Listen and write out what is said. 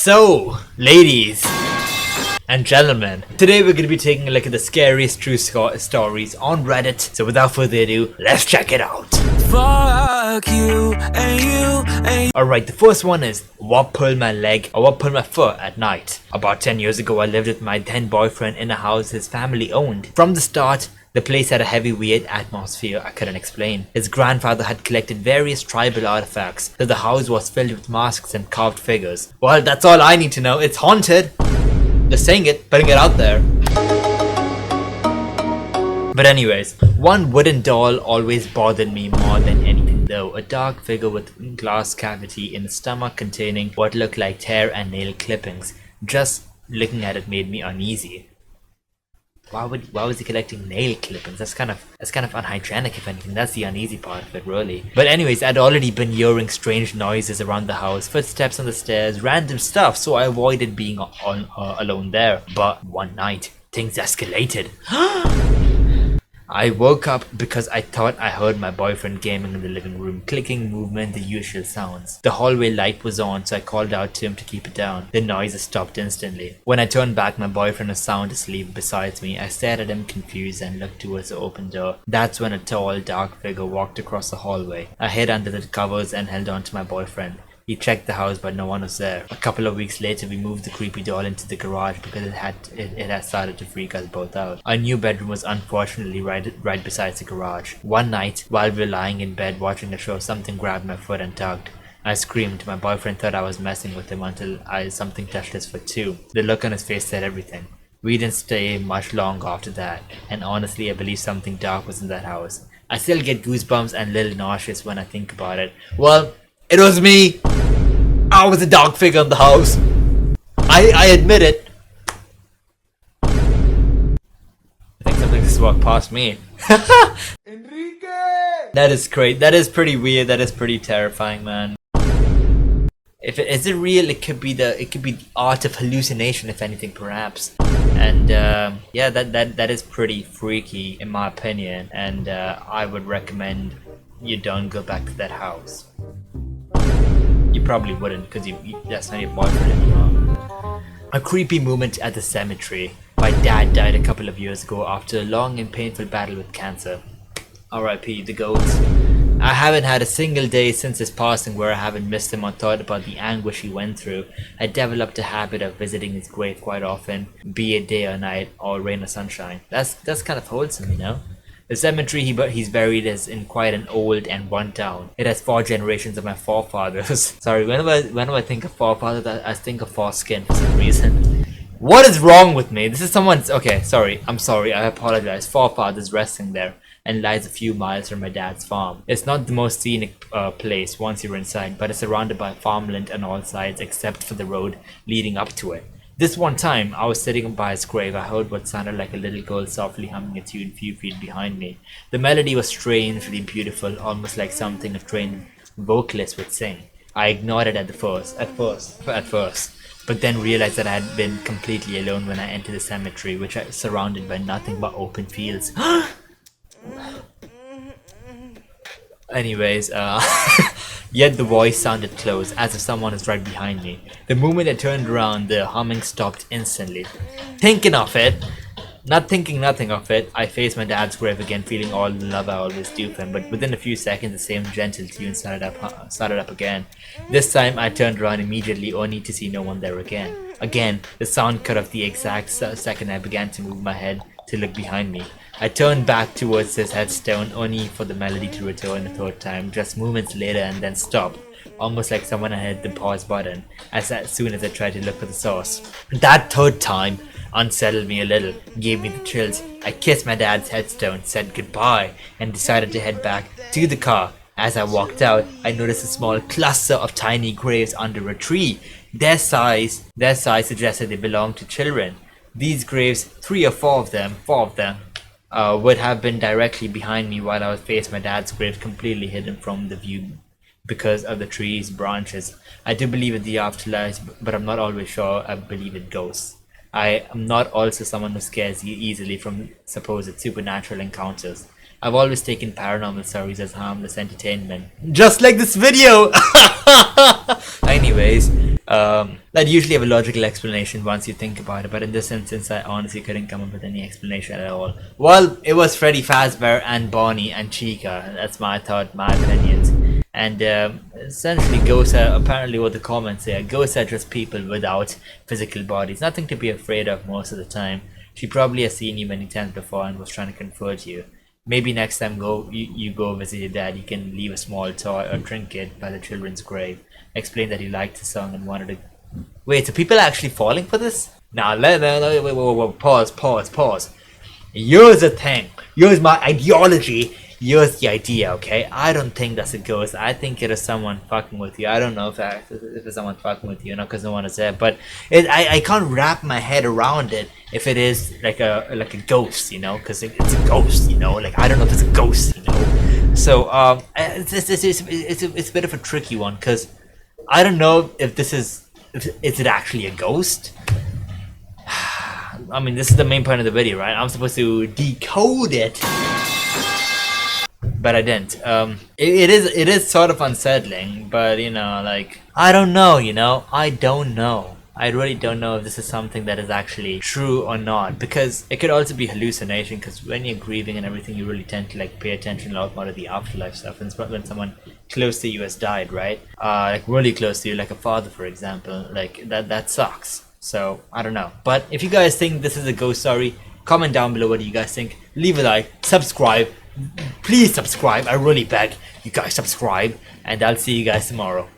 So, ladies and gentlemen, today we're going to be taking a look at the scariest true stories on Reddit. So without further ado, let's check it out. Fuck you and you. Alright, the first one is what pulled my leg or what pulled my foot at night. About 10 years ago, I lived with my then boyfriend in a house his family owned. From the start, the place had a heavy, weird atmosphere I couldn't explain. His grandfather had collected various tribal artifacts, so the house was filled with masks and carved figures. Well, that's all I need to know. It's haunted. Just saying it, putting it out there. But anyways, one wooden doll always bothered me more than anything though. A dark figure with glass cavity in the stomach containing what looked like hair and nail clippings. Just looking at it made me uneasy. Why was he collecting nail clippings? That's kind of unhygienic, if anything. That's the uneasy part of it, really. But anyways, I'd already been hearing strange noises around the house, footsteps on the stairs, random stuff, so I avoided being alone there. But one night, things escalated. I woke up because I thought I heard my boyfriend gaming in the living room, clicking movement, the usual sounds. The hallway light was on, so I called out to him to keep it down. The noises stopped instantly. When I turned back, my boyfriend was sound asleep beside me. I stared at him confused and looked towards the open door. That's when a tall, dark figure walked across the hallway. I hid under the covers and held on to my boyfriend. He checked the house, but no one was there. A couple of weeks later, we moved the creepy doll into the garage because it had started to freak us both out. Our new bedroom was unfortunately right beside the garage. One night, while we were lying in bed watching the show, something grabbed my foot and tugged. I screamed. My boyfriend thought I was messing with him until something touched his foot too. The look on his face said everything. We didn't stay much long after that, and honestly, I believe something dark was in that house. I still get goosebumps and a little nauseous when I think about it. Well, it was me. I was a dark figure in the house. I admit it. I think something just walked past me. Enrique! That is great. That is pretty weird. That is pretty terrifying, man. If it is it real, it could be the art of hallucination, if anything, perhaps. And yeah, that is pretty freaky in my opinion. And I would recommend you don't go back to that house. You probably wouldn't, because that's not your boyfriend anymore. A creepy moment at the cemetery. My dad died a couple of years ago after a long and painful battle with cancer. R.I.P. the goats. I haven't had a single day since his passing where I haven't missed him or thought about the anguish he went through. I developed a habit of visiting his grave quite often, be it day or night, or rain or sunshine. That's kind of wholesome, you know? The cemetery he's buried is in quite an old and run down. It has 4 generations of my forefathers. Sorry, whenever I think of forefathers, I think of foreskin for some reason. What is wrong with me? This is someone's... Okay, sorry. I'm sorry. I apologize. Forefathers resting there, and lies a few miles from my dad's farm. It's not the most scenic place once you're inside, but it's surrounded by farmland on all sides except for the road leading up to it. This one time, I was sitting by his grave. I heard what sounded like a little girl softly humming a tune a few feet behind me. The melody was strangely beautiful, almost like something a trained vocalist would sing. I ignored it at first, but then realized that I had been completely alone when I entered the cemetery, which was surrounded by nothing but open fields. Anyways, yet the voice sounded close, as if someone was right behind me. The moment I turned around, the humming stopped instantly. Thinking nothing of it, I faced my dad's grave again, feeling all the love I always do for him. But within a few seconds, the same gentle tune started up again. This time, I turned around immediately, only to see no one there again. Again, the sound cut off the exact second I began to move my head to look behind me. I turned back towards his headstone, only for the melody to return a third time, just moments later, and then stop, almost like someone had hit the pause button as soon as I tried to look for the source. That third time unsettled me a little, gave me the chills. I kissed my dad's headstone, said goodbye, and decided to head back to the car. As I walked out, I noticed a small cluster of tiny graves under a tree. Their size suggested they belonged to children. These graves, 3 or 4 of them, would have been directly behind me while I was facing my dad's grave, completely hidden from the view because of the tree's branches. I do believe in the afterlife, but I'm not always sure I believe in ghosts. I am not also someone who scares easily from supposed supernatural encounters. I've always taken paranormal stories as harmless entertainment. Just like this video! Anyways, That usually have a logical explanation once you think about it, but in this instance, I honestly couldn't come up with any explanation at all. Well, it was Freddy Fazbear and Bonnie and Chica. That's my thought, my opinions. And essentially, ghosts are apparently what the comments say. Ghosts are just people without physical bodies. Nothing to be afraid of most of the time. She probably has seen you many times before and was trying to comfort you. Maybe next time you go visit your dad, you can leave a small toy or trinket by the children's grave. Explain that you liked the song and wanted to. Wait, so people are actually falling for this? Now, wait, pause. Here's the thing. Here's my ideology. Here's the idea, okay? I don't think that's a ghost. I think it is someone fucking with you. I don't know if it's someone fucking with you, because no one is there. But I can't wrap my head around it if it is like a ghost, because it's a ghost, Like, I don't know if it's a ghost, So it's a bit of a tricky one, because I don't know if this is it actually a ghost. I mean, this is the main point of the video, right? I'm supposed to decode it. But I didn't. It is sort of unsettling, but like, I don't know, I don't know. I really don't know if this is something that is actually true or not, because it could also be hallucination, because when you're grieving and everything, you really tend to like pay attention a lot more to the afterlife stuff, and when someone close to you has died, right? Like really close to you, like a father, for example, like that sucks. So I don't know. But if you guys think this is a ghost story, comment down below what you guys think. Leave a like, subscribe. Please subscribe. I really beg you guys subscribe, and I'll see you guys tomorrow.